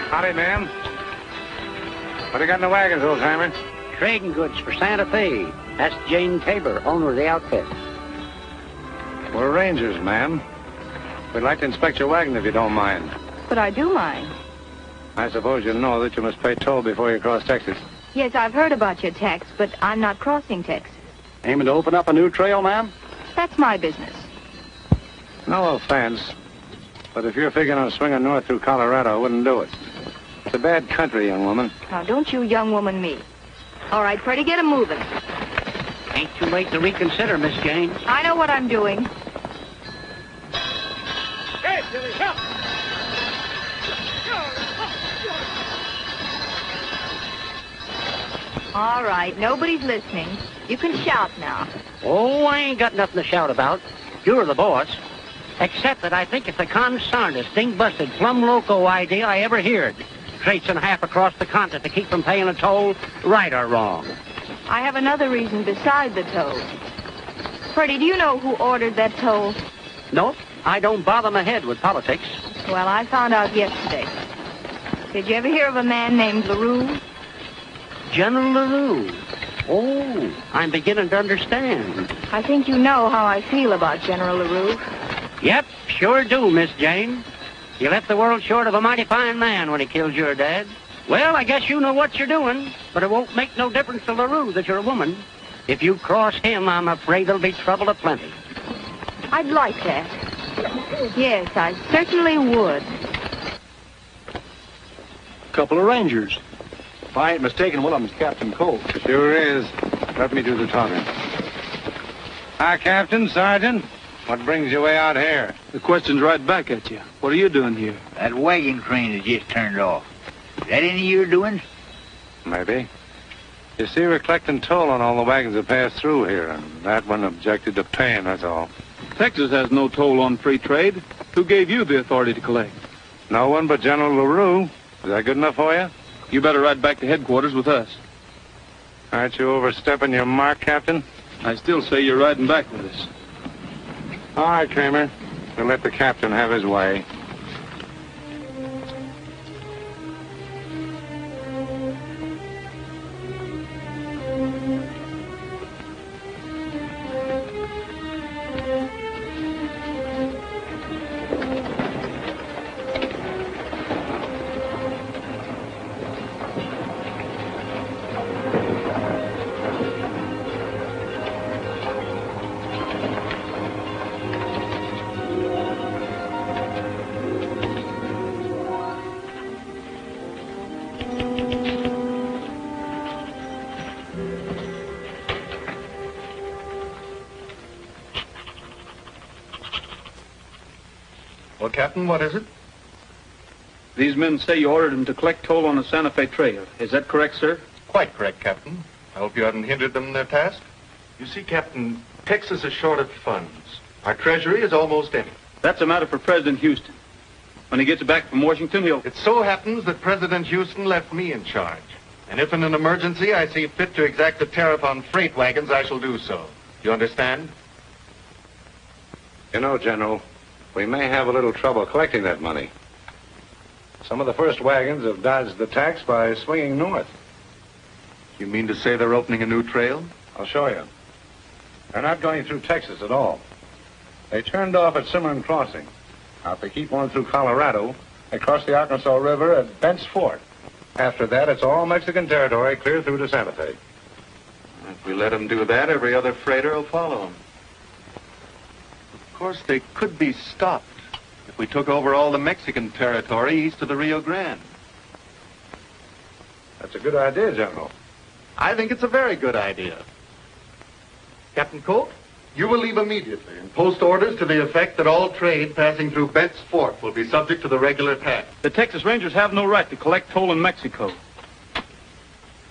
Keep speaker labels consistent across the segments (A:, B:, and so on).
A: Howdy, ma'am. What do you got in the wagons, old-timer?
B: Trading goods for Santa Fe. That's Jane Tabor, owner of the outfit.
A: We're rangers, ma'am. We'd like to inspect your wagon if you don't mind.
C: But I do mind.
A: I suppose you know that you must pay toll before you cross Texas.
C: Yes, I've heard about your tax, but I'm not crossing Texas.
B: Aiming to open up a new trail, ma'am?
C: That's my business.
A: No offense, but if you're figuring on swinging north through Colorado, I wouldn't do it. It's a bad country, young woman.
C: Now, don't you young woman me. All right, Freddie, get 'em moving.
B: Ain't too late to reconsider, Miss Jane.
C: I know what I'm doing.
A: Hey, Billy, help!
C: All right, nobody's listening. You can shout now.
B: Oh, I ain't got nothing to shout about. You're the boss. Except that I think it's the consarnedest, ding-busted, plumb loco idea I ever heard. Traipsing half across the continent to keep from paying a toll, right or wrong.
C: I have another reason beside the toll. Freddie, do you know who ordered that toll?
B: Nope, I don't bother my head with politics.
C: Well, I found out yesterday. Did you ever hear of a man named LaRue?
B: General LaRue. Oh, I'm beginning to understand.
C: I think you know how I feel about General LaRue.
B: Yep, sure do, Miss Jane. You left the world short of a mighty fine man when he killed your dad. Well, I guess you know what you're doing, but it won't make no difference to LaRue that you're a woman. If you cross him, I'm afraid there'll be trouble aplenty.
C: I'd like that. Yes, I certainly would.
D: Couple of rangers. If I ain't mistaken, one of them's Captain Cole.
A: Sure is. Let me do the talking. Hi, Captain, Sergeant. What brings you way out here?
D: The question's right back at you. What are you doing here?
E: That wagon train is just turned off. Is that any of your doings?
A: Maybe. You see, we're collecting toll on all the wagons that pass through here, and that one objected to paying, that's all.
D: Texas has no toll on free trade. Who gave you the authority to collect?
A: No one but General LaRue. Is that good enough for you?
D: You better ride back to headquarters with us.
A: Aren't you overstepping your mark, Captain?
D: I still say you're riding back with us.
A: All right, Kramer. We'll let the captain have his way.
F: Well, Captain, what is it?
D: These men say you ordered them to collect toll on the Santa Fe Trail. Is that correct, sir?
F: Quite correct, Captain. I hope you haven't hindered them in their task. You see, Captain, Texas is short of funds. Our treasury is almost empty.
D: That's a matter for President Houston. When he gets back from Washington, he'll...
F: It so happens that President Houston left me in charge. And if in an emergency I see fit to exact a tariff on freight wagons, I shall do so. You understand?
A: You know, General, we may have a little trouble collecting that money. Some of the first wagons have dodged the tax by swinging north.
F: You mean to say they're opening a new trail?
A: I'll show you. They're not going through Texas at all. They turned off at Cimarron Crossing. Now, if they keep on through Colorado, they cross the Arkansas River at Bent's Fort. After that, it's all Mexican territory clear through to Santa Fe.
F: If we let them do that, every other freighter will follow them. Of course, they could be stopped if we took over all the Mexican territory east of the Rio Grande.
A: That's a good idea, General.
F: I think it's a very good idea. Captain Colt, you will leave immediately and post orders to the effect that all trade passing through Bent's Fort will be subject to the regular tax.
D: The Texas Rangers have no right to collect toll in Mexico.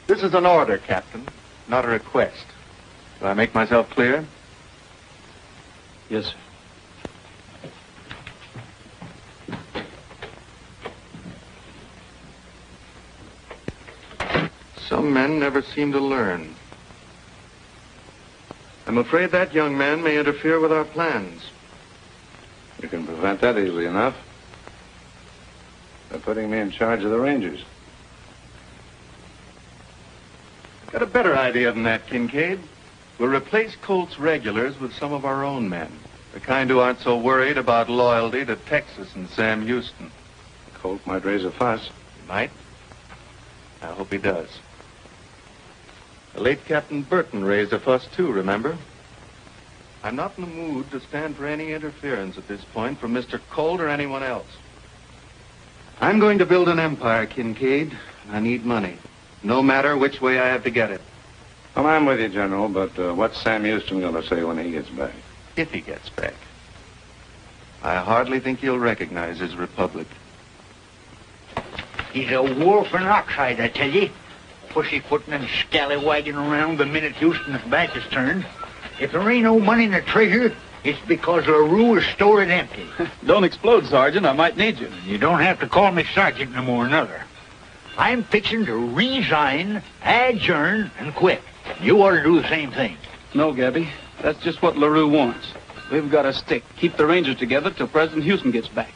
F: This is an order, Captain, not a request. Do I make myself clear?
D: Yes, sir.
F: Some men never seem to learn. I'm afraid that young man may interfere with our plans.
A: You can prevent that easily enough. By putting me in charge of the Rangers.
F: Got a better idea than that, Kincaid. We'll replace Colt's regulars with some of our own men. The kind who aren't so worried about loyalty to Texas and Sam Houston.
A: Colt might raise a fuss.
F: He might. I hope he does. The late Captain Burton raised a fuss too, remember? I'm not in the mood to stand for any interference at this point from Mr. Colt or anyone else. I'm going to build an empire, Kincaid. I need money. No matter which way I have to get it.
A: Well, I'm with you, General, but what's Sam Houston going to say when he gets back?
F: If he gets back. I hardly think he'll recognize his republic.
E: He's a wolf in oxhide, I tell you. Pussyfooting and scallywagging around the minute Houston's back is turned. If there ain't no money in the treasure, it's because LaRue is stored empty.
D: Don't explode, Sergeant. I might need you.
E: You don't have to call me Sergeant no more, neither. I'm fixing to resign, adjourn, and quit. You ought to do the same thing.
D: No, Gabby. That's just what LaRue wants. We've got to stick. Keep the Rangers together till President Houston gets back.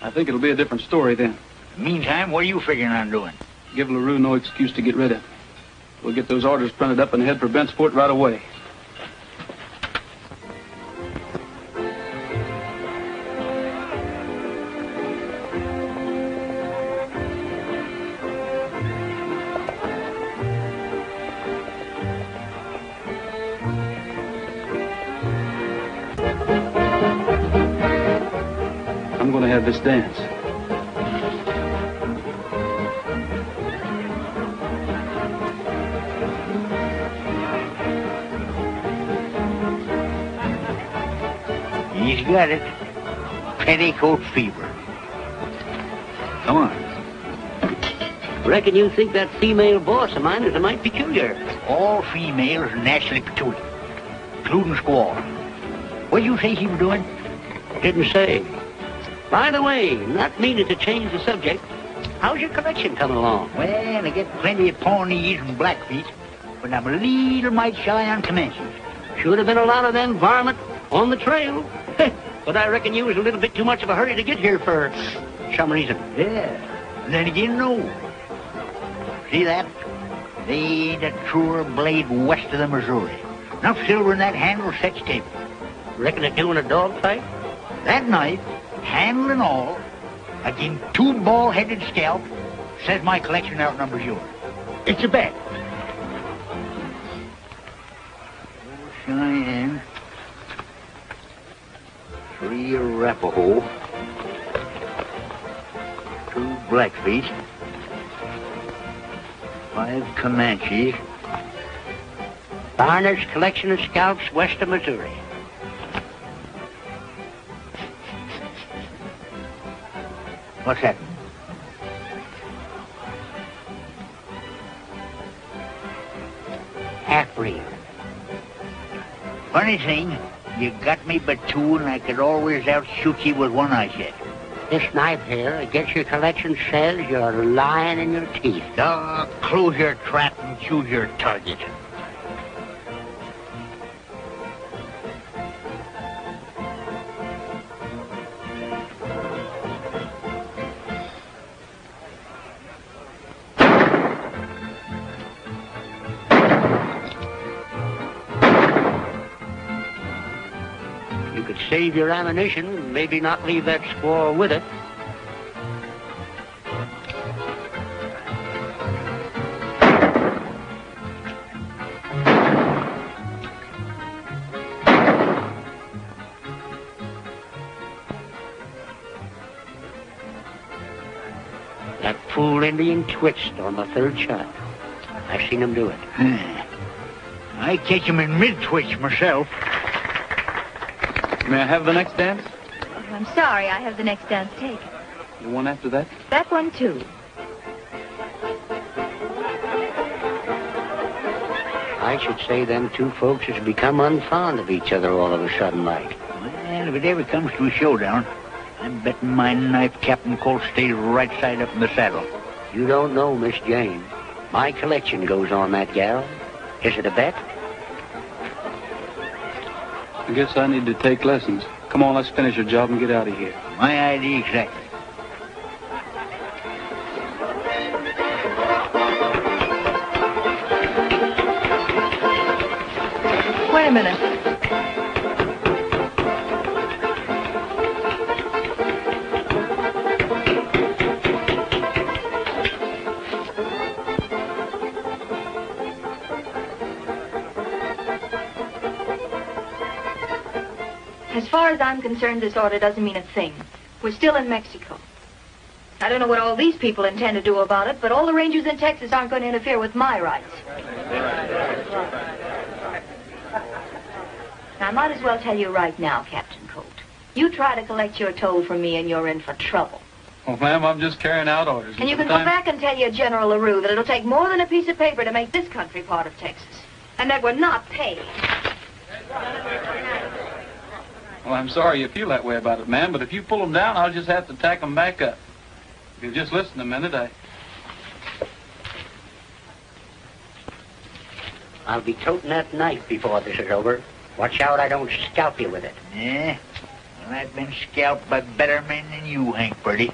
D: I think it'll be a different story then.
E: Meantime, what are you figuring on doing?
D: Give LaRue no excuse to get rid of him. We'll get those orders printed up and head for Bent's Fort right away. I'm going to have this dance.
E: He's got it. Petticoat fever. Come on.
B: Reckon you think that female boss of mine is a mite peculiar.
E: All females are naturally peculiar, including Squaw. What do you say he was doing?
B: Didn't say. By the way, not meaning to change the subject, how's your collection coming along?
E: Well, I get plenty of Pawnees and Blackfeet, but I'm a little mite shy on Comanches.
B: Should have been a lot of them varmint on the trail. But I reckon you was a little bit too much of a hurry to get here for some reason.
E: Yeah. And then again, no. See that? They ain't a truer blade west of the Missouri. Enough silver in that handle sets table.
B: Reckon it doing a dog fight?
E: That night, handle and all, again 2 ball-headed scalp, says my collection outnumbers yours. It's a bet. Cheyenne. 3 Arapaho. 2 Blackfeet. 5 Comanches.
B: Barnard's collection of scalps west of Missouri.
E: What's that?
B: Half-breed.
E: Funny thing, you got me but 2 and I could always outshoot you with one eye shot.
B: This knife here against your collection says you're lying in your teeth.
E: Close your trap and choose your target.
B: save your ammunition and maybe not leave that squaw with it. That fool Indian twitched on the third shot. I've seen him do it.
E: I catch him in mid-twitch myself.
D: May I have the next dance?
C: I'm sorry, I have the next dance taken.
D: The one after that?
C: That one, too.
B: I should say them two folks has become unfond of each other all of a sudden like.
E: Well, if it ever comes to a showdown, I'm betting my knife Captain Colt stays right side up in the saddle.
B: You don't know, Miss Jane. My collection goes on that gal. Is it a bet?
D: I guess I need to take lessons. Come on, let's finish our job and get out of here.
E: My idea exactly.
C: Wait a minute. As far as I'm concerned, this order doesn't mean a thing. We're still in Mexico. I don't know what all these people intend to do about it, but all the rangers in Texas aren't going to interfere with my rights. I might as well tell you right now, Captain Colt. You try to collect your toll from me and you're in for trouble.
D: Oh, ma'am, I'm just carrying out orders.
C: And you can go back and tell your General LaRue that it'll take more than a piece of paper to make this country part of Texas. And that we're not paid.
D: Well, I'm sorry you feel that way about it, ma'am, but if you pull them down, I'll just have to tack them back up. If you'll just listen a minute,
B: I'll be toting that knife before this is over. Watch out I don't scalp you with it.
E: Yeah? Well, I've been scalped by better men than you, Hank Purdy.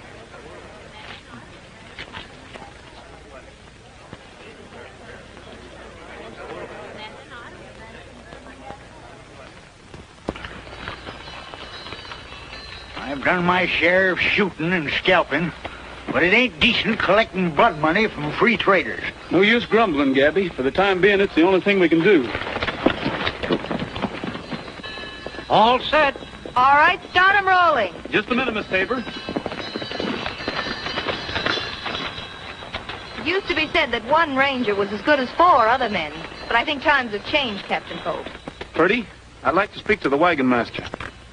E: I've done my share of shooting and scalping, but it ain't decent collecting blood money from free traders.
D: no use grumbling, Gabby. For the time being, it's the only thing we can do.
B: All set.
C: All right, start 'em rolling.
D: Just a minute, Miss Tabor.
C: It used to be said that one ranger was as good as 4 other men. But I think times have changed, Captain Colt.
F: Purdy, I'd like to speak to the wagon master.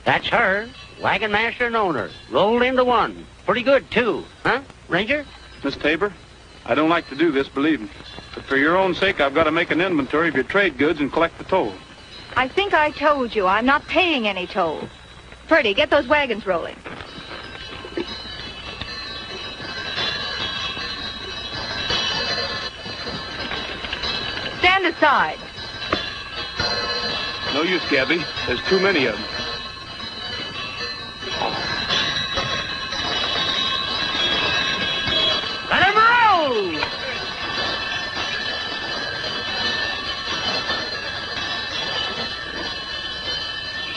B: That's her. Wagon master and owner. Rolled into one. Pretty good, too. Huh, Ranger?
F: Miss Tabor, I don't like to do this, believe me. But for your own sake, I've got to make an inventory of your trade goods and collect the toll.
C: I think I told you I'm not paying any toll. Purdy, get those wagons rolling. Stand aside.
F: No use, Gabby. There's too many of them.
B: Let him roll!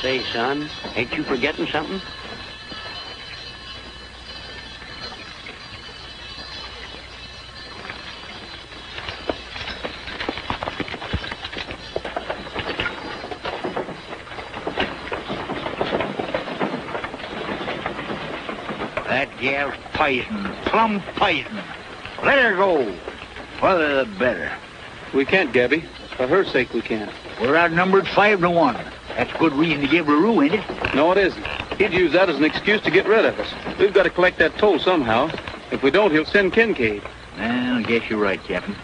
B: Say, son, ain't you forgetting something?
E: That gal's poison, plumb poison. Let her go. Further the better.
D: We can't, Gabby. For her sake, we can't.
E: We're outnumbered 5-1. That's good reason to give LaRue, ain't it?
D: No, it isn't. He'd use that as an excuse to get rid of us. We've got to collect that toll somehow. If we don't, he'll send Kincaid.
E: Well, I guess you're right, Captain.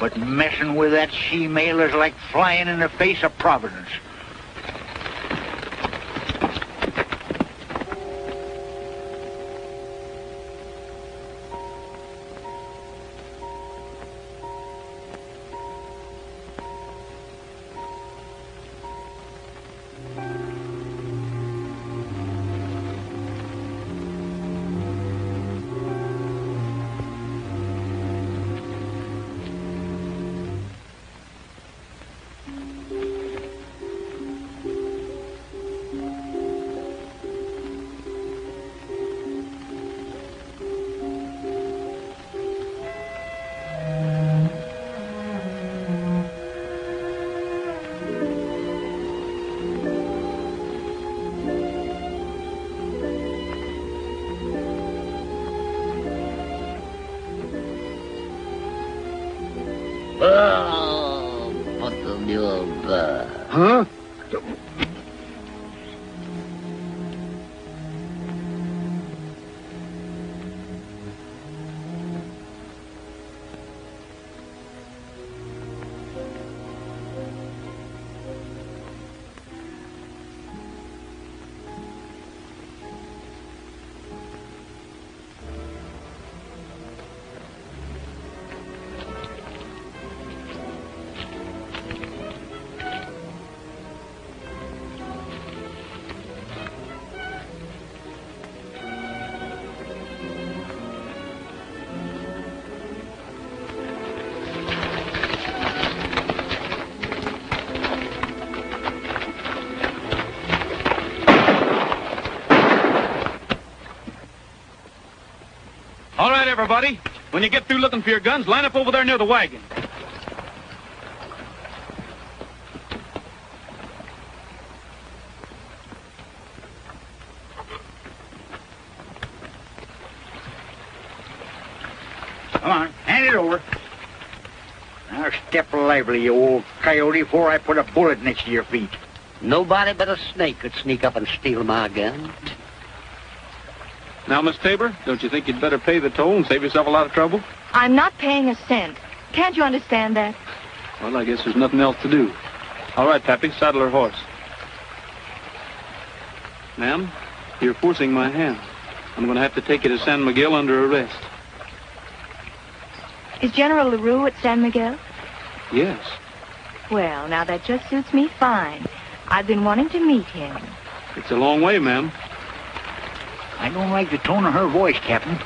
E: But messing with that she-male is like flying in the face of Providence.
B: Oh, put the mule back.
E: Huh?
D: All right, everybody. When you get through looking for your guns, line up over there near the wagon.
E: Come on, hand it over. Now step lively, you old coyote, before I put a bullet next to your feet.
B: Nobody but a snake could sneak up and steal my gun.
D: Now, Miss Tabor, don't you think you'd better pay the toll and save yourself a lot of trouble?
C: I'm not paying a cent. Can't you understand that?
D: Well, I guess there's nothing else to do. All right, Pappy, saddle her horse. Ma'am, you're forcing my hand. I'm going to have to take you to San Miguel under arrest.
C: Is General LaRue at San Miguel?
D: Yes.
C: Well, now that just suits me fine. I've been wanting to meet him.
D: It's a long way, ma'am.
E: I don't like the tone of her voice, Captain.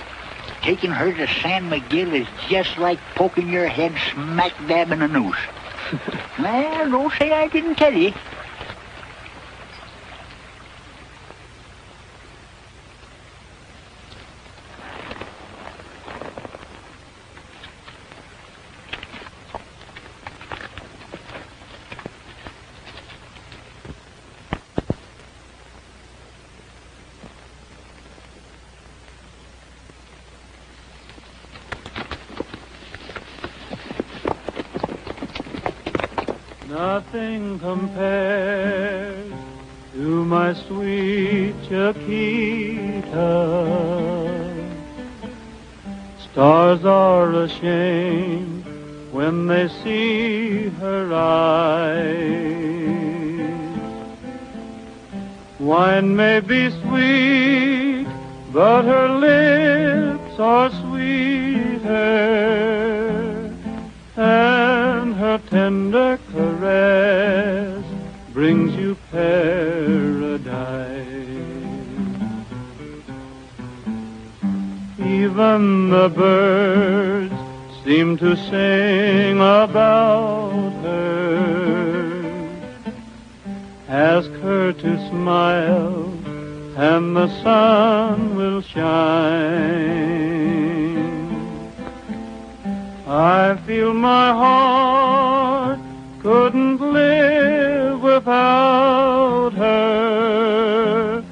E: Taking her to San Miguel is just like poking your head smack dab in a noose. Well, don't say I didn't tell you.
G: Nothing compares to my sweet Chiquita. Stars are ashamed when they see her eyes. Wine may be sweet, but her lips are sweeter, and her tender caress brings you paradise. Even the birds seem to sing about her. Ask her to smile, and the sun will shine. I feel my heart couldn't live without her,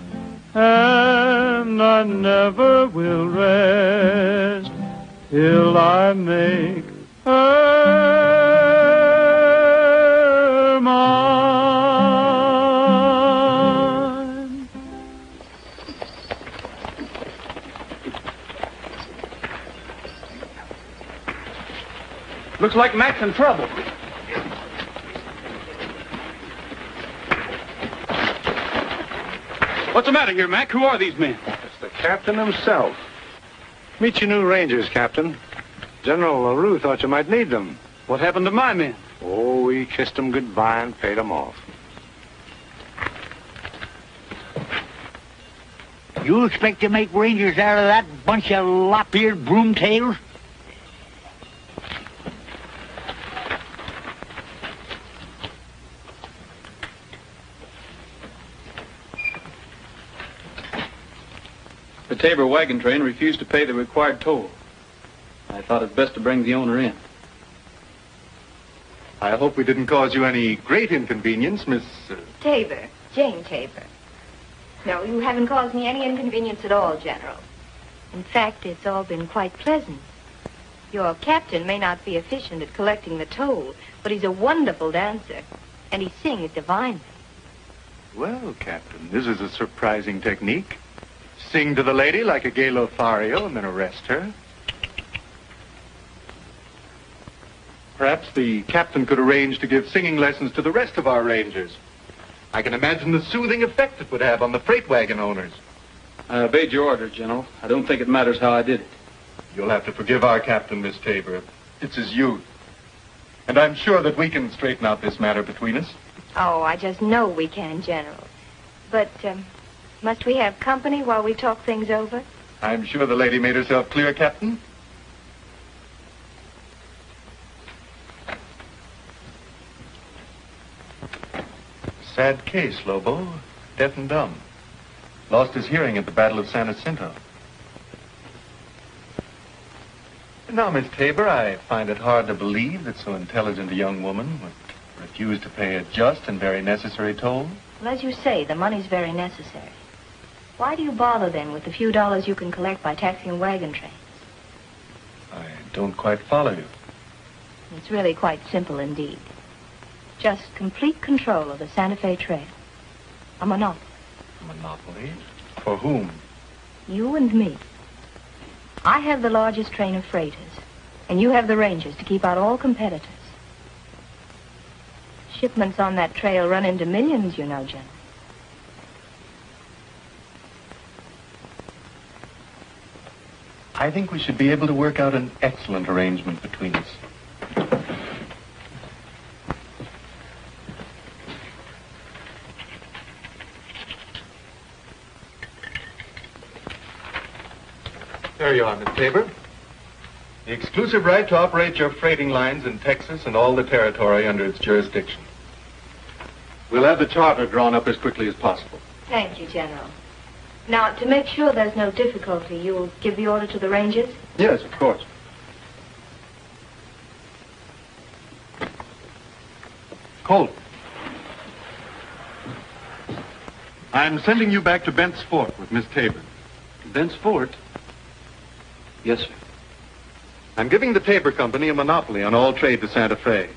G: and I never will rest till I make her mine.
D: Looks like Mac's in trouble. What's the matter here, Mac? Who are these men?
A: It's the captain himself. Meet your new rangers, Captain. General LaRue thought you might need them.
D: What happened to my men?
A: Oh, we kissed them goodbye and paid them off.
E: You expect to make rangers out of that bunch of lop-eared broomtails?
D: The Tabor wagon train refused to pay the required toll. I thought it best to bring the owner in.
F: I hope we didn't cause you any great inconvenience, Miss...
C: Tabor. Jane Tabor. No, you haven't caused me any inconvenience at all, General. In fact, it's all been quite pleasant. Your captain may not be efficient at collecting the toll, but he's a wonderful dancer, and he sings divinely.
F: Well, Captain, this is a surprising technique. Sing to the lady like a gay Lothario and then arrest her. Perhaps the captain could arrange to give singing lessons to the rest of our rangers. I can imagine the soothing effect it would have on the freight wagon owners.
D: I obeyed your order, General. I don't think it matters how I did it.
F: You'll have to forgive our captain, Miss Tabor. It's his youth. And I'm sure that we can straighten out this matter between us.
C: Oh, I just know we can, General. But, must we have company while we talk things over?
F: I'm sure the lady made herself clear, Captain. Sad case, Lobo. Deaf and dumb. Lost his hearing at the Battle of San Jacinto. Now, Miss Tabor, I find it hard to believe that so intelligent a young woman would refuse to pay a just and very necessary toll.
C: Well, as you say, the money's very necessary. Why do you bother, then, with the few dollars you can collect by taxing wagon trains?
F: I don't quite follow you.
C: It's really quite simple indeed. Just complete control of the Santa Fe Trail. A monopoly.
F: Monopoly? For whom?
C: You and me. I have the largest train of freighters, and you have the rangers to keep out all competitors. Shipments on that trail run into millions, you know, General.
F: I think we should be able to work out an excellent arrangement between us. There you are, Miss Tabor. The exclusive right to operate your freighting lines in Texas and all the territory under its jurisdiction. We'll have the charter drawn up as quickly as possible.
C: Thank you, General. Now, to make sure there's no difficulty, you'll give the order to the rangers?
D: Yes, of course.
F: Colt. I'm sending you back to Bent's Fort with Miss Tabor.
D: Bent's Fort? Yes, sir.
F: I'm giving the Tabor Company a monopoly on all trade to Santa Fe.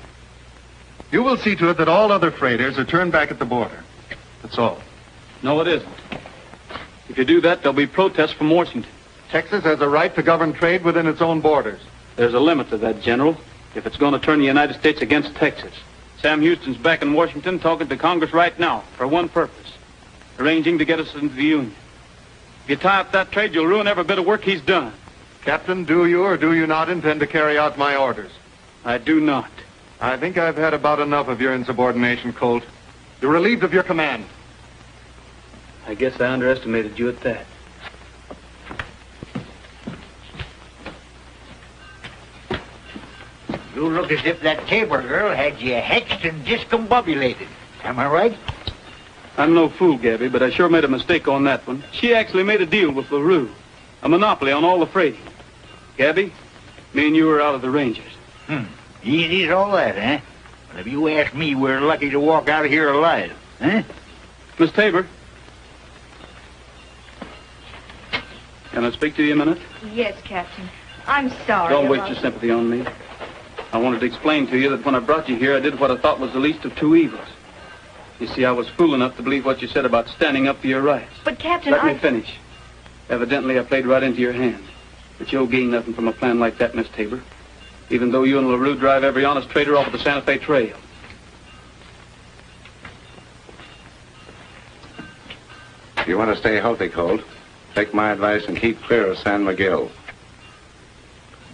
F: You will see to it that all other freighters are turned back at the border. That's all.
D: No, it isn't. If you do that, there'll be protests from Washington.
F: Texas has a right to govern trade within its own borders.
D: There's a limit to that, General, if it's going to turn the United States against Texas. Sam Houston's back in Washington talking to Congress right now for one purpose, arranging to get us into the Union. If you tie up that trade, you'll ruin every bit of work he's done.
F: Captain, do you or do you not intend to carry out my orders?
D: I do not.
F: I think I've had about enough of your insubordination, Colt. You're relieved of your command.
D: I guess I underestimated you at that.
E: You look as if that Tabor girl had you hexed and discombobulated. Am I right?
D: I'm no fool, Gabby, but I sure made a mistake on that one. She actually made a deal with LaRue. A monopoly on all the freighting. Gabby, me and you are out of the Rangers.
E: Easy's all that, huh? But if you ask me, we're lucky to walk out of here alive, huh?
D: Miss Tabor. Can I speak to you a minute?
C: Yes, Captain. I'm sorry.
D: Don't waste your sympathy on me. I wanted to explain to you that when I brought you here, I did what I thought was the least of two evils. You see, I was fool enough to believe what you said about standing up for your rights.
C: But, Captain,
D: Let me finish. Evidently, I played right into your hand. But you'll gain nothing from a plan like that, Miss Tabor. Even though you and LaRue drive every honest trader off of the Santa Fe Trail.
A: If you want to stay healthy, Colt, take my advice and keep clear of San Miguel.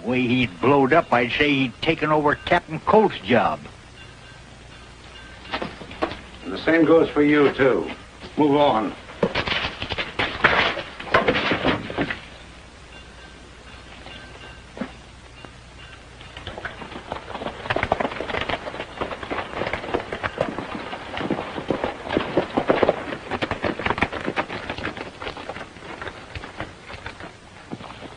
E: The way he's blowed up, I'd say he'd taken over Captain Colt's job.
A: And the same goes for you, too. Move on.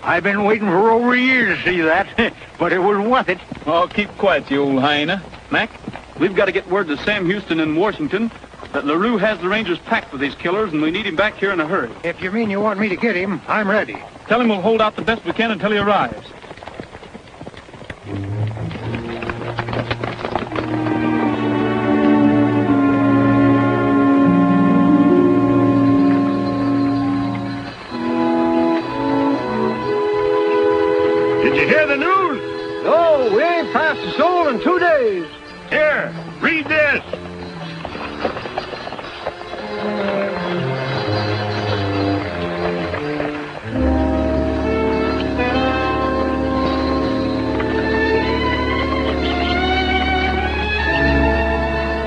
E: I've been waiting for over a year to see that, but it was worth it.
D: Oh, keep quiet, you old hyena. Mac, we've got to get word to Sam Houston in Washington that LaRue has the Rangers packed with these killers, and we need him back here in a hurry.
H: If you mean you want me to get him, I'm ready.
D: Tell him we'll hold out the best we can until he arrives.
A: Did you hear the news?
G: No, we ain't passed a soul in 2 days.
A: Here, read this.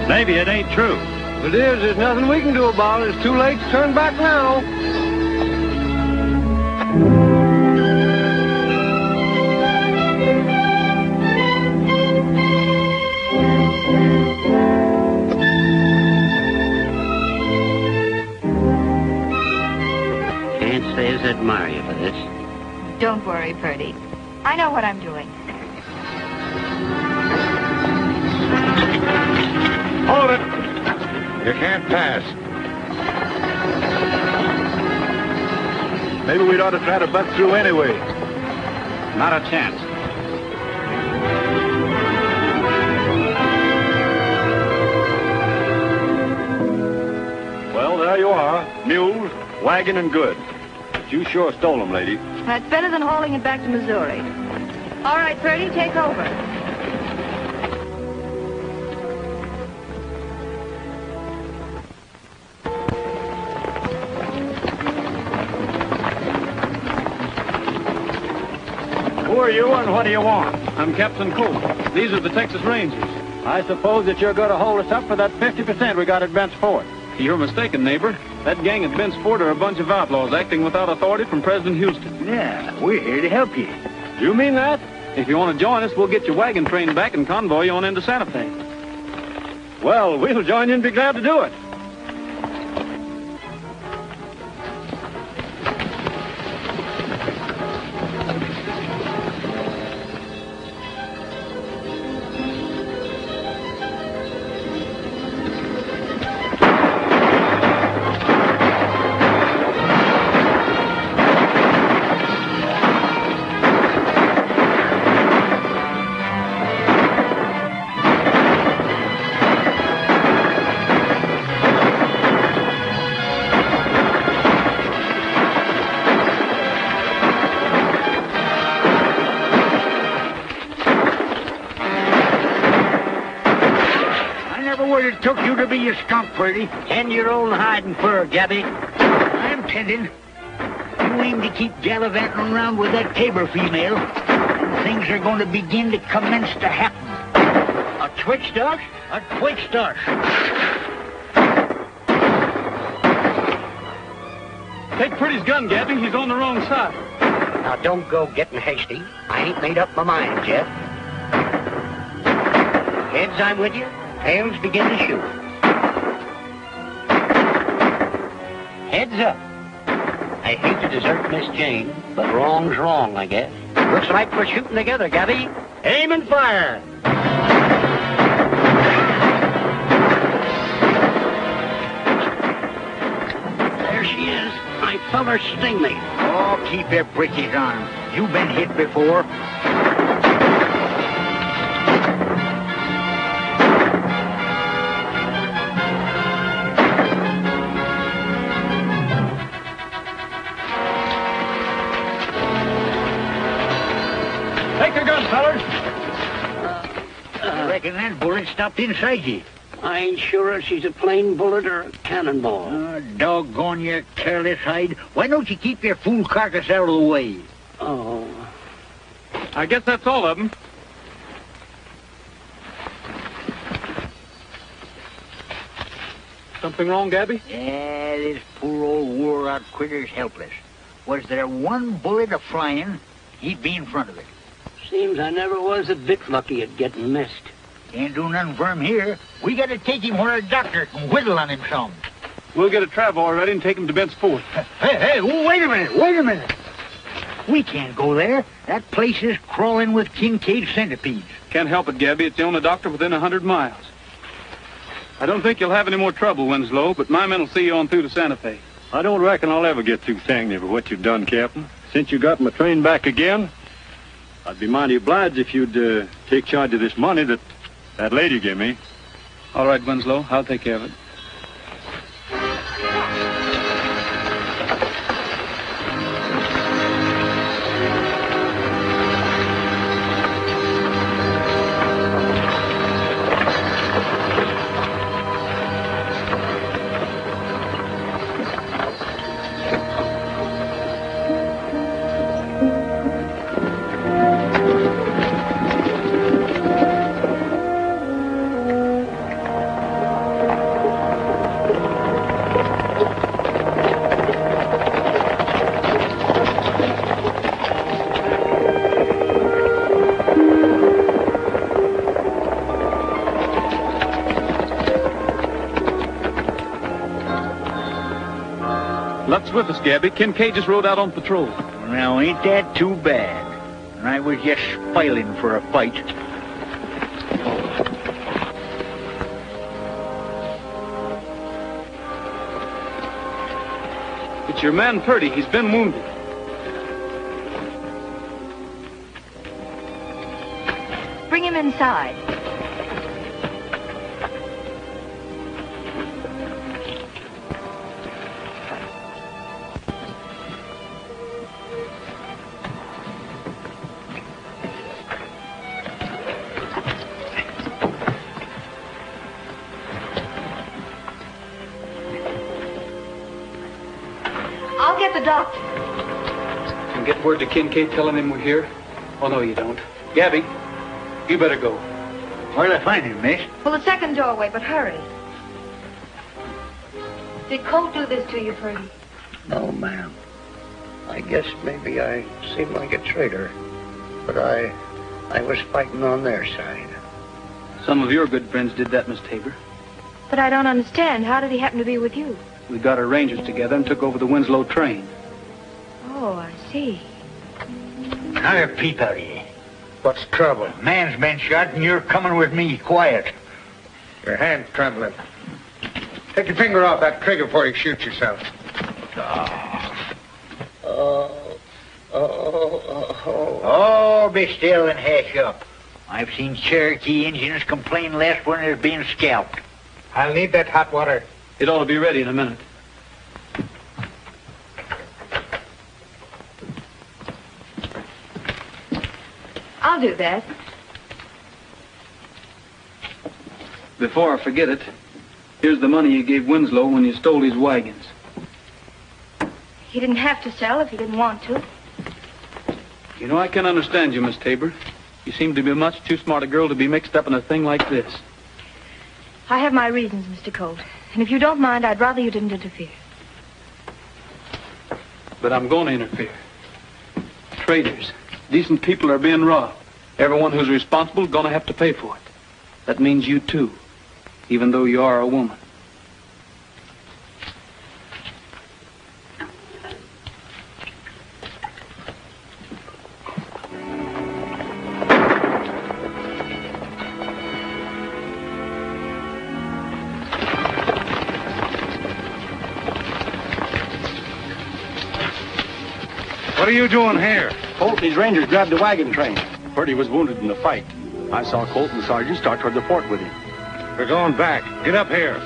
D: Maybe it ain't true.
G: If it is, there's nothing we can do about it. It's too late to turn back now.
B: Can't say as I admire you for this.
C: Don't worry, Purdy. I know what I'm doing.
A: Hold it. You can't pass. Maybe we'd ought to try to butt through anyway.
D: Not a chance.
A: Well, there you are. Mules, wagon, and goods. But you sure stole them, lady.
C: That's better than hauling it back to Missouri. All right, Purdy, take over.
D: Who are you and what do you want? I'm Captain Colt. These are the Texas Rangers. I suppose that you're going to hold us up for that 50% we got at Bent's Fort. You're mistaken, neighbor. That gang at Bent's Fort are a bunch of outlaws acting without authority from President Houston.
E: Yeah, we're here to help you.
D: You mean that? If you want to join us, we'll get your wagon train back and convoy you on into Santa Fe.
A: Well, we'll join you and be glad to do it.
E: It took you to be a skunk, Purdy.
B: Tend your own hide and fur, Gabby.
E: I'm tending. You aim to keep gallivanting around with that Tabor female, and things are going to begin to commence to happen. A twitch start? A twitch start.
D: Take Purdy's gun, Gabby. He's on the wrong side.
B: Now, don't go getting hasty. I ain't made up my mind yet. Heads, I'm with you. Tails, begin to shoot. Heads up. I hate to desert Miss Jane, but wrong's wrong, I guess. Looks like we're shooting together, Gabby. Aim and fire. There she is. I felt her sting me.
E: Oh, keep your britches on. You've been hit before.
D: Take your gun, fellas.
E: I reckon that bullet stopped inside you.
B: I ain't sure if she's a plain bullet or a cannonball.
E: Doggone your careless hide. Why don't you keep your fool carcass out of the way?
B: Oh.
D: I guess that's all of them. Something wrong, Gabby?
E: Yeah, this poor old wore-out critter's helpless. Was there one bullet a-flying, he'd be in front of it.
B: Seems I never was a bit lucky at getting missed.
E: Can't do nothing for him here. We got to take him where a doctor can whittle on him some.
D: We'll get a travois ready and take him to Bent's Fort.
E: Hey, wait a minute. We can't go there. That place is crawling with Kincaid centipedes.
D: Can't help it, Gabby. It's the only doctor within 100 miles. I don't think you'll have any more trouble, Winslow, but my men will see you on through to Santa Fe.
A: I don't reckon I'll ever get too thankful for what you've done, Captain. Since you got my train back again,
H: I'd be mighty obliged if you'd take charge of this money that lady gave me.
D: All right, Winslow. I'll take care of it. Luck's with us, Gabby. Kincaid just rode out on patrol.
E: Now, ain't that too bad? And I was just spoiling for a fight.
D: It's your man, Purdy. He's been wounded.
C: Bring him inside. I'll get the doctor.
D: And get word to Kincaid telling him we're here? Oh, no, you don't. Gabby, you better go.
E: Where'll I find him, miss?
C: Well, the second doorway, but hurry. Did Colt do this to you, Purdy?
B: No, ma'am. I guess maybe I seem like a traitor, but I was fighting on their side.
D: Some of your good friends did that, Miss Tabor.
C: But I don't understand. How did he happen to be with you?
D: We got our rangers together and took over the Winslow train.
C: Oh, I see.
E: Now, peep out here.
A: What's trouble?
E: Man's been shot and you're coming with me. Quiet.
A: Your hand's trembling. Take your finger off that trigger before you shoot yourself.
E: Oh, be still and hash up. I've seen Cherokee Indians complain less when they're being scalped.
A: I'll need that hot water.
D: It ought to be ready in a minute.
C: I'll do that.
D: Before I forget it, here's the money you gave Winslow when you stole his wagons.
C: He didn't have to sell if he didn't want to.
D: You know, I can understand you, Miss Tabor. You seem to be much too smart a girl to be mixed up in a thing like this.
C: I have my reasons, Mr. Colt. And if you don't mind, I'd rather you didn't interfere.
D: But I'm going to interfere. Traitors, decent people are being robbed. Everyone who's responsible is going to have to pay for it. That means you too, even though you are a woman.
A: What are you doing here?
H: Colt and his rangers grabbed the wagon train. Purdy was wounded in the fight. I saw Colt and the sergeant start toward the fort with him.
A: We're going back. Get up here.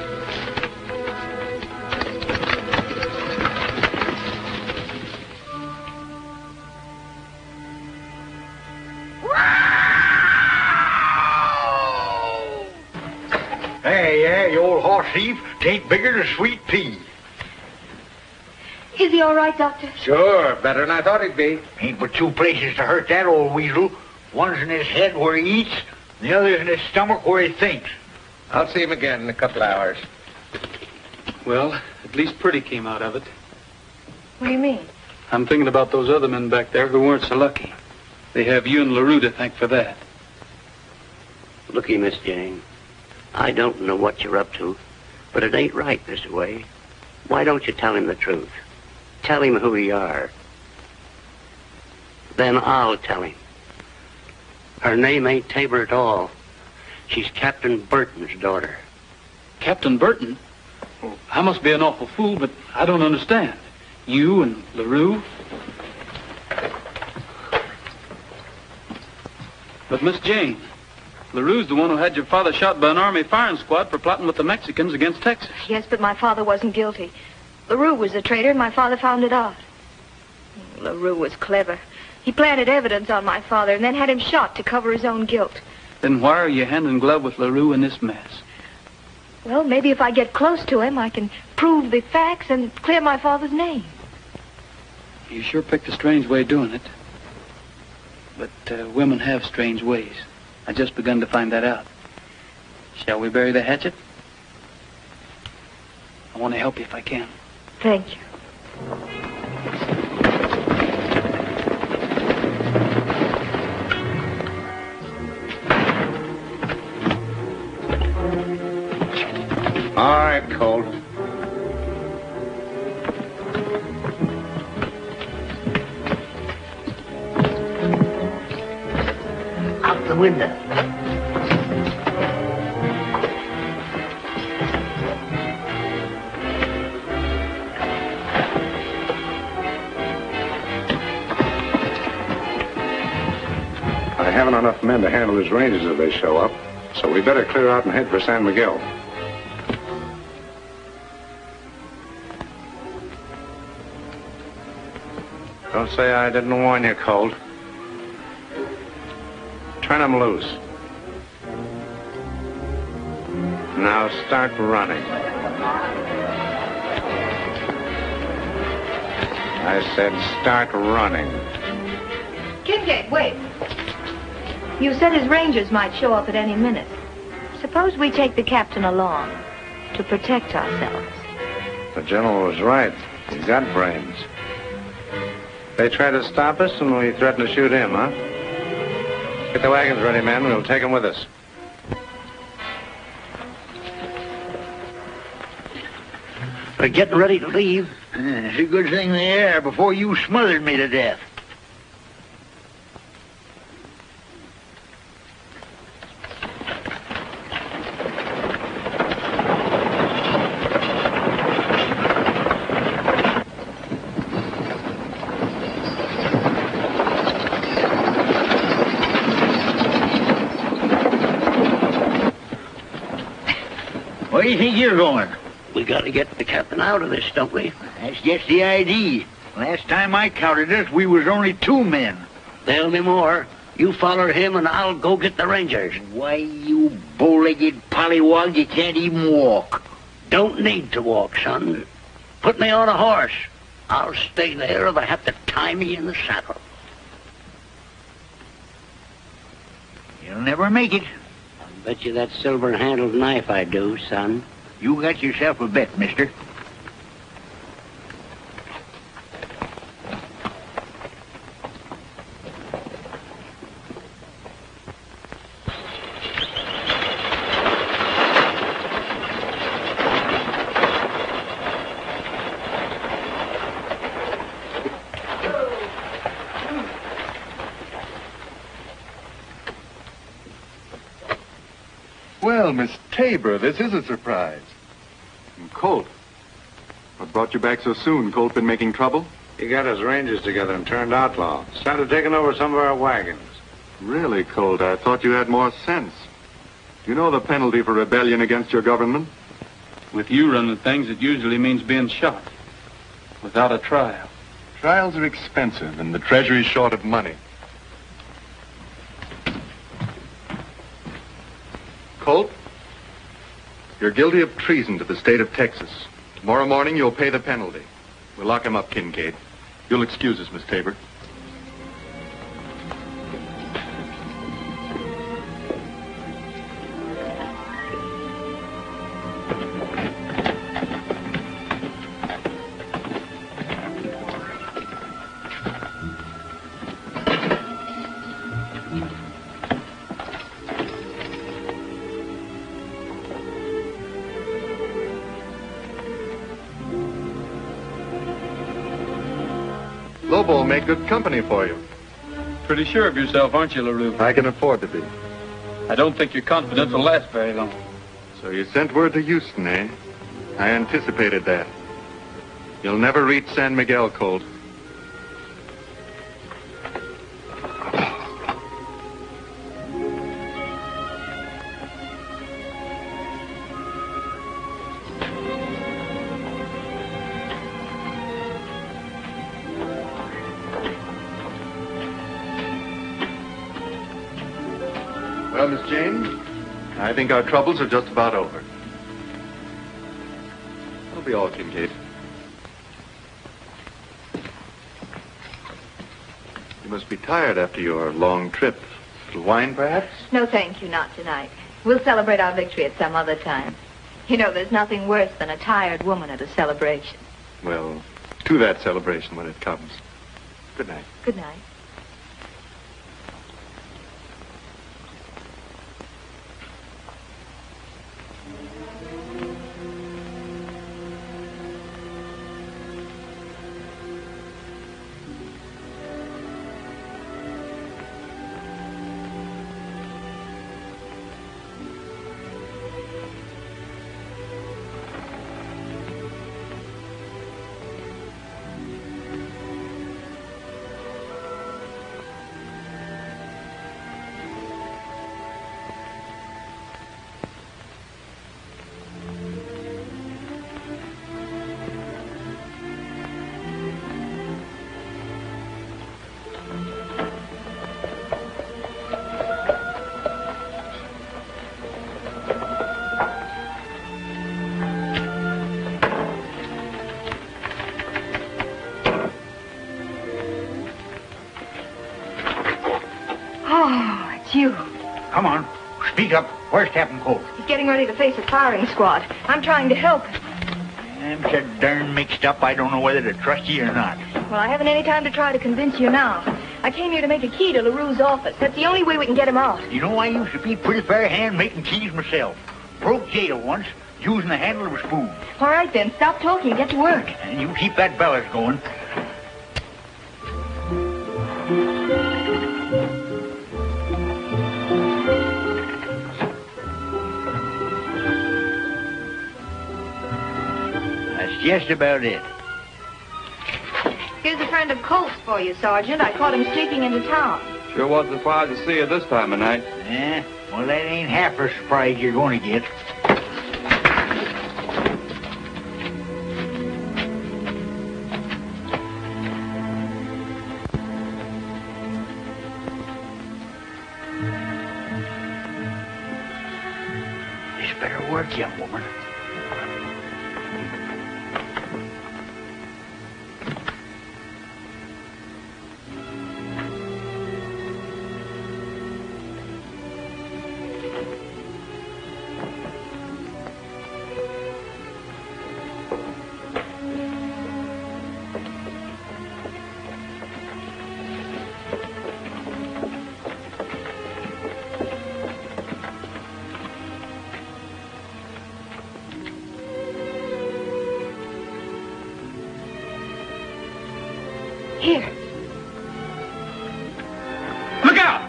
E: Hey, you old horse thief. Tain't bigger than a sweet pea.
C: Is he all right, Doctor?
A: Sure, better than I thought he'd be.
E: Ain't but two places to hurt that old weasel. One's in his head where he eats, the other's in his stomach where he thinks.
A: I'll see him again in a couple of hours.
D: Well, at least Purdy came out of it.
C: What do you mean?
D: I'm thinking about those other men back there who weren't so lucky. They have you and LaRue to thank for that.
B: Looky, Miss Jane, I don't know what you're up to, but it ain't right this way. Why don't you tell him the truth? Tell him who you are. Then I'll tell him. Her name ain't Tabor at all. She's Captain Burton's daughter.
D: Captain Burton? Well, I must be an awful fool, but I don't understand. You and LaRue? But Miss Jane, LaRue's the one who had your father shot by an Army firing squad for plotting with the Mexicans against Texas.
C: Yes, but my father wasn't guilty. LaRue was a traitor, and my father found it out. LaRue was clever. He planted evidence on my father and then had him shot to cover his own guilt.
D: Then why are you hand in glove with LaRue in this mess?
C: Well, maybe if I get close to him, I can prove the facts and clear my father's name.
D: You sure picked a strange way of doing it. But women have strange ways. I just begun to find that out. Shall we bury the hatchet? I want to help you if I can.
C: Thank you.
A: All right, Colt.
E: Out the window.
A: I haven't enough men to handle his rangers if they show up, so we better clear out and head for San Miguel. Don't say I didn't warn you, Colt. Turn him loose. Now start running. I said start running.
C: Kincaid, wait. You said his rangers might show up at any minute. Suppose we take the captain along to protect ourselves.
A: The general was right. He's got brains. They try to stop us, and we threaten to shoot him, huh? Get the wagons ready, men. We'll take him with us.
E: We're getting ready to leave. It's a good thing they are before you smothered me to death. Where do you think you're going?
B: We gotta get the captain out of this, don't we?
E: That's just the idea. Last time I counted us, we was only 2 men.
B: There'll be more. You follow him and I'll go get the rangers.
E: Why, you bow-legged pollywog, you can't even walk.
B: Don't need to walk, son. Put me on a horse. I'll stay there or they have to tie me in the saddle.
E: You'll never make it.
B: Bet you that silver-handled knife I do, son.
E: You got yourself a bet, mister.
F: Well, Miss Tabor, this is a surprise. And Colt. What brought you back so soon? Colt been making trouble?
A: He got his rangers together and turned outlaw. Started taking over some of our wagons.
F: Really, Colt? I thought you had more sense. You know the penalty for rebellion against your government?
D: With you running things, it usually means being shot. Without a trial.
F: Trials are expensive, and the Treasury's short of money. Colt, you're guilty of treason to the state of Texas. Tomorrow morning, you'll pay the penalty. We'll lock him up, Kincaid. You'll excuse us, Miss Tabor. Lobo will make good company for you.
D: Pretty sure of yourself, aren't you, LaRue?
F: I can afford to be.
D: I don't think your confidence will last very long.
F: So you sent word to Houston, eh? I anticipated that. You'll never reach San Miguel, Colt. Well, Miss Jane, I think our troubles are just about over. I'll be all, Kincaid. You must be tired after your long trip. A little wine, perhaps?
C: No, thank you, not tonight. We'll celebrate our victory at some other time. You know, there's nothing worse than a tired woman at a celebration.
F: Well, to that celebration when it comes. Good night.
C: Good night. You.
E: Come on. Speak up. Where's Captain Colt?
C: He's getting ready to face a firing squad. I'm trying to help him.
E: I'm so darn mixed up, I don't know whether to trust you or not.
C: Well, I haven't any time to try to convince you now. I came here to make a key to LaRue's office. That's the only way we can get him out.
E: You know, I used to be pretty fair hand making keys myself. Broke jail once, using the handle of a spoon.
C: All right, then. Stop talking and get to work.
E: And you keep that bellows going. Just about it.
C: Here's a friend of Colt's for you, Sergeant. I caught him sneaking into town.
I: Sure was surprised to see you this time of night.
E: Yeah, well, that ain't half the surprise you're going to get. This better work, young woman.
C: Here.
I: Look out!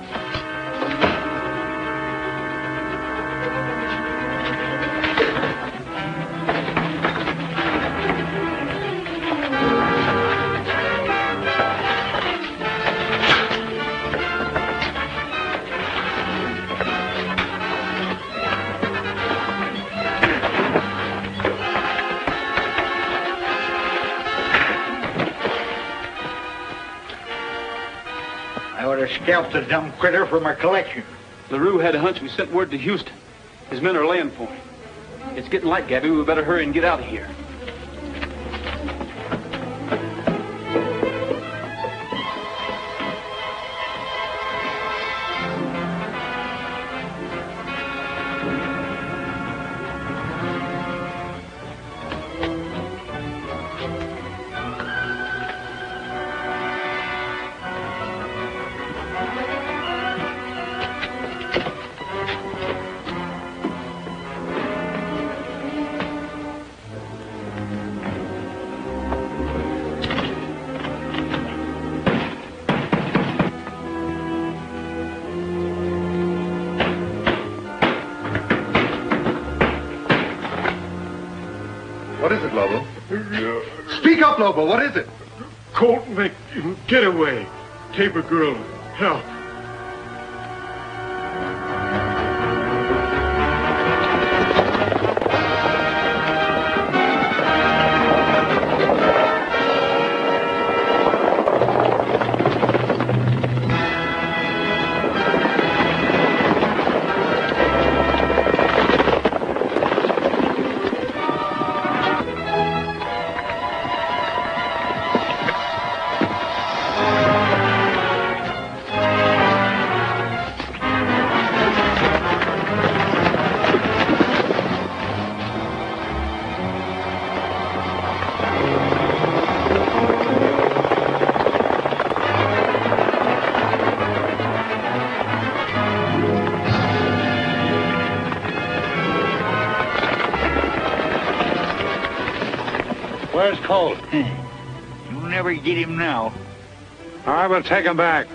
E: Scalped the dumb critter from our collection.
D: LaRue had a hunch we sent word to Houston. His men are laying for him. It's getting light, Gabby. We better hurry and get out of here.
F: What is it, Lobo? Speak up, Lobo. What is it?
J: Colt make get away. Tabor girl, help.
A: Where's Colt?
E: You'll never get him now.
A: I will take him back.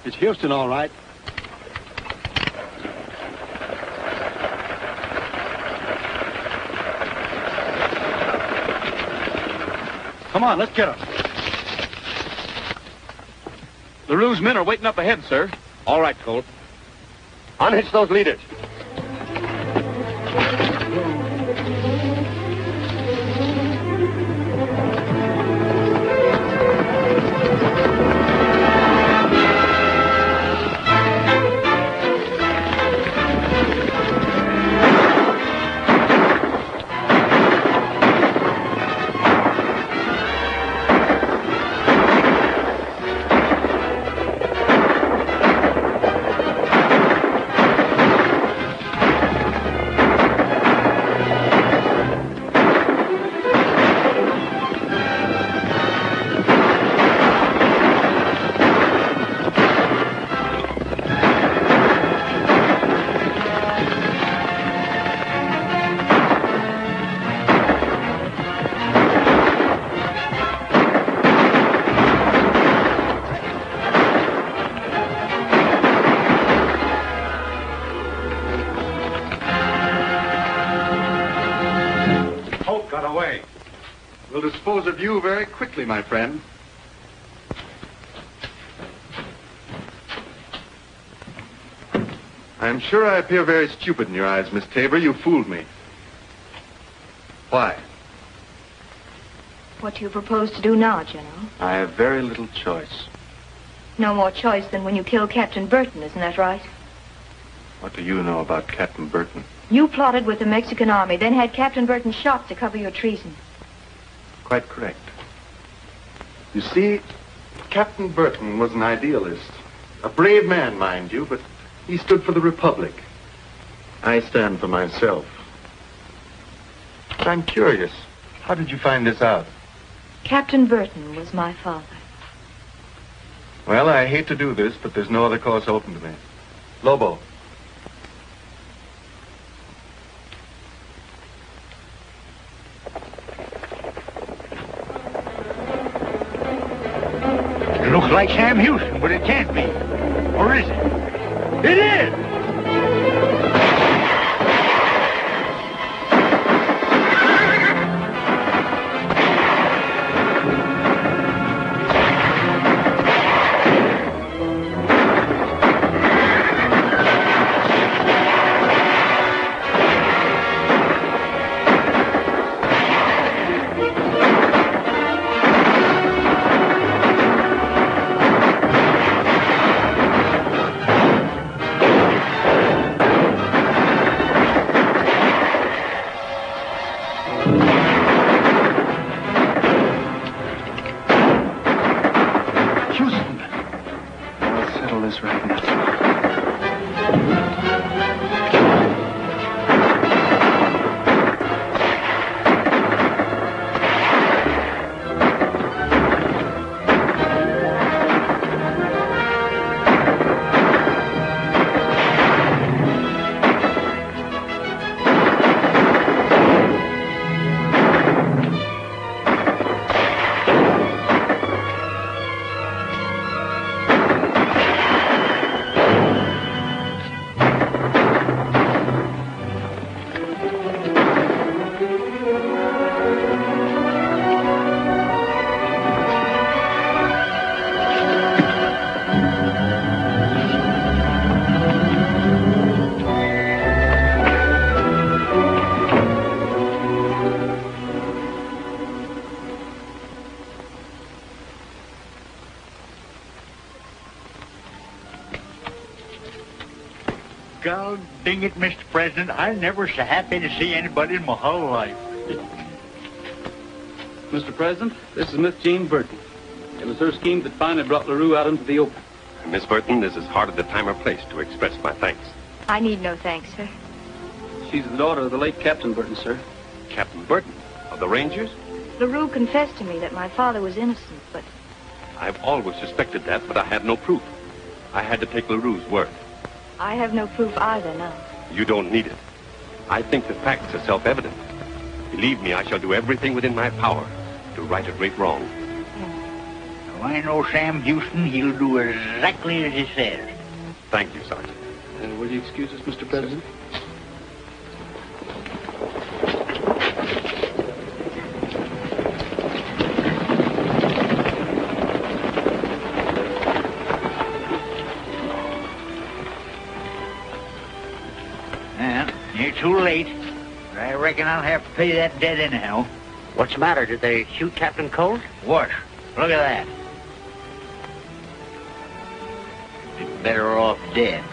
H: It's Houston, all right. Come on, let's get him.
D: LaRue's men are waiting up ahead, sir.
H: All right, Colt. Unhitch those leaders.
F: We'll dispose of you very quickly, my friend. I'm sure I appear very stupid in your eyes, Miss Tabor. You fooled me. Why?
C: What do you propose to do now, General?
F: I have very little choice.
C: No more choice than when you killed Captain Burton, isn't that right?
F: What do you know about Captain Burton?
C: You plotted with the Mexican army, then had Captain Burton shot to cover your treason.
F: Quite correct. You see, Captain Burton was an idealist. A brave man, mind you, but he stood for the Republic. I stand for myself. But I'm curious. How did you find this out?
C: Captain Burton was my father.
F: Well, I hate to do this, but there's no other course open to me. Lobo.
E: It looks like Sam Houston, but it can't be. Or is it? It is! God dang it, Mr. President, I never so happy to see anybody in my whole life.
D: Mr. President, this is Miss Jane Burton. It was her scheme that finally brought LaRue out into the open.
K: Miss Burton, this is hardly the time or place to express my thanks.
C: I need no thanks, sir.
D: She's the daughter of the late Captain Burton, sir.
K: Captain Burton of the Rangers?
C: LaRue confessed to me that my father was innocent, but
K: I've always suspected that, but I had no proof. I had to take LaRue's word.
C: I have no proof either now.
K: You don't need it. I think the facts are self-evident. Believe me, I shall do everything within my power to right a great wrong.
E: Now, I know Sam Houston. He'll do exactly as he says.
K: Thank you, Sergeant.
D: Will you excuse us, Mr. President?
E: Well, you're too late. But I reckon I'll have to pay that debt anyhow.
B: What's the matter? Did they shoot Captain Colt?
E: What? Look at that. Be better off dead.